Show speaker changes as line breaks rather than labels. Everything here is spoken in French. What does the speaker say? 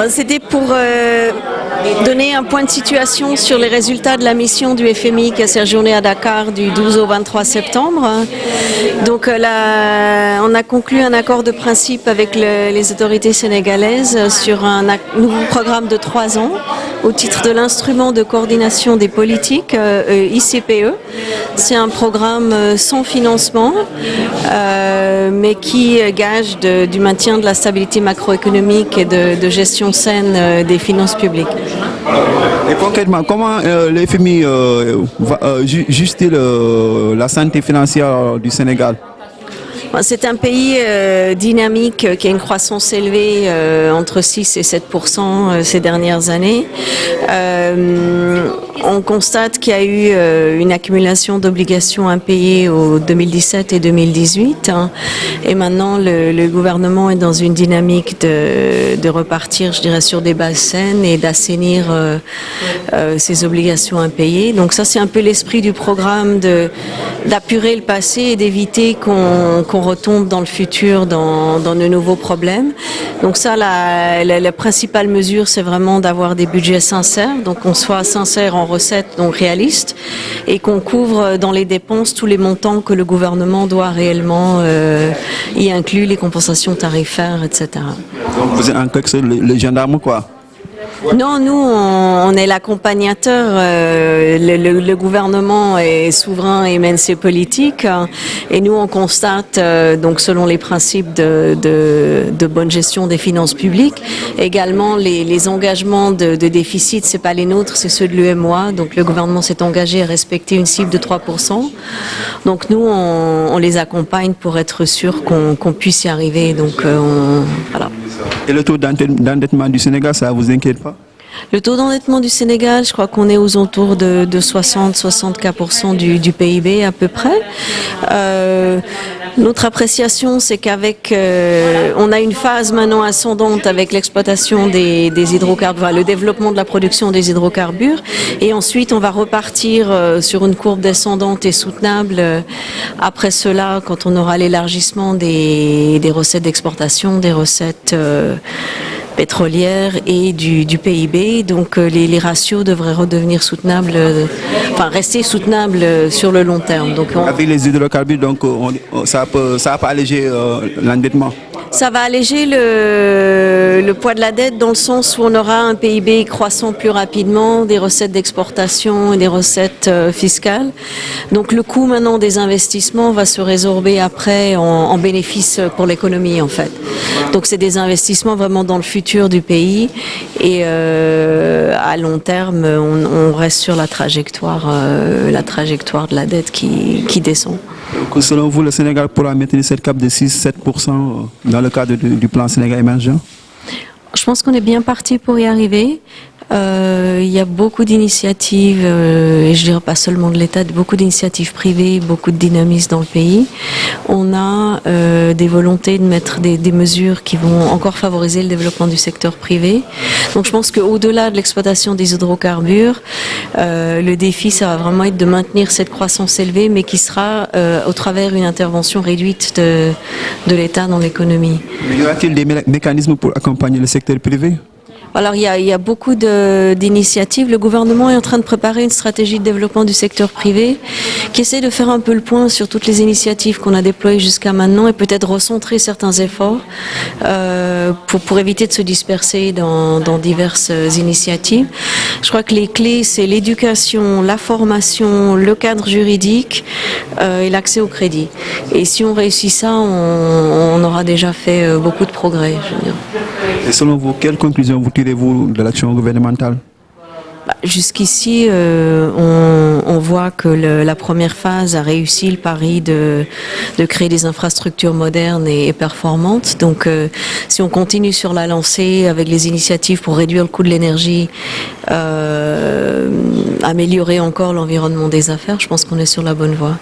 C'était pour donner un point de situation sur les résultats de la mission du FMI qui a séjourné à Dakar du 12 au 23 septembre. Donc on a conclu un accord de principe avec les autorités sénégalaises sur un nouveau programme de 3 ans au titre de l'instrument de coordination des politiques ICPE. C'est un programme sans financement mais qui gage du maintien de la stabilité macroéconomique et de gestion saine des finances publiques.
Et concrètement, comment le FMI juge-t-il la santé financière du Sénégal?
C'est un pays dynamique qui a une croissance élevée entre 6 et 7% ces dernières années. On constate qu'il y a eu une accumulation d'obligations impayées au 2017 et 2018. Et maintenant, le gouvernement est dans une dynamique de repartir, je dirais, sur des bases saines et d'assainir ces obligations impayées. Donc ça, c'est un peu l'esprit du programme d'apurer le passé et d'éviter qu'on retombe dans le futur dans de nouveaux problèmes. Donc ça, la principale mesure, c'est vraiment d'avoir des budgets sincères, donc qu'on soit sincère en recettes, donc réalistes, et qu'on couvre dans les dépenses tous les montants que le gouvernement doit réellement y inclure, les compensations tarifaires, etc.
Donc vous êtes en quelque sorte le gendarme, quoi?
Non, nous, on est l'accompagnateur. Le gouvernement est souverain et mène ses politiques. Et nous, on constate, donc selon les principes de bonne gestion des finances publiques, également les engagements de déficit, c'est pas les nôtres, c'est ceux de l'UMOA. Donc le gouvernement s'est engagé à respecter une cible de 3%. Donc nous, on les accompagne pour être sûr qu'on puisse y arriver. Donc voilà.
Et le taux d'endettement du Sénégal, ça ne vous inquiète pas?
Le taux d'endettement du Sénégal, je crois qu'on est aux alentours de 60-64% du PIB à peu près. Notre appréciation, c'est qu'avec, on a une phase maintenant ascendante avec l'exploitation des hydrocarbures, le développement de la production des hydrocarbures, et ensuite on va repartir sur une courbe descendante et soutenable après cela, quand on aura l'élargissement des recettes d'exportation, des recettes pétrolière et du PIB, donc les ratios devraient redevenir soutenables, enfin rester soutenables sur le long terme. Donc
avec les hydrocarbures, donc ça va pas alléger l'endettement.
Ça va alléger le poids de la dette dans le sens où on aura un PIB croissant plus rapidement, des recettes d'exportation et des recettes fiscales. Donc le coût maintenant des investissements va se résorber après en bénéfice pour l'économie en fait. Donc c'est des investissements vraiment dans le futur du pays et à long terme on reste sur la trajectoire de la dette qui descend.
Donc, selon vous, le Sénégal pourra maintenir cette cap de 6-7% dans le cadre du plan Sénégal émergent?
Je pense qu'on est bien parti pour y arriver. Il y a beaucoup d'initiatives, et je dirais pas seulement de l'État, beaucoup d'initiatives privées, beaucoup de dynamisme dans le pays. On a des volontés de mettre des mesures qui vont encore favoriser le développement du secteur privé. Donc je pense qu'au-delà de l'exploitation des hydrocarbures, le défi, ça va vraiment être de maintenir cette croissance élevée, mais qui sera au travers d'une intervention réduite de l'État dans l'économie.
Mais y aura-t-il des mécanismes pour accompagner le secteur privé?
Alors il y a beaucoup d'initiatives. Le gouvernement est en train de préparer une stratégie de développement du secteur privé qui essaie de faire un peu le point sur toutes les initiatives qu'on a déployées jusqu'à maintenant et peut-être recentrer certains efforts pour éviter de se disperser dans diverses initiatives. Je crois que les clés, c'est l'éducation, la formation, le cadre juridique et l'accès au crédit. Et si on réussit ça, on aura déjà fait beaucoup de progrès, je veux dire.
Et selon vous, quelles conclusions vous tirez-vous de l'action gouvernementale?
Jusqu'ici, on voit que la première phase a réussi le pari de créer des infrastructures modernes et performantes. Donc, si on continue sur la lancée avec les initiatives pour réduire le coût de l'énergie, améliorer encore l'environnement des affaires, je pense qu'on est sur la bonne voie.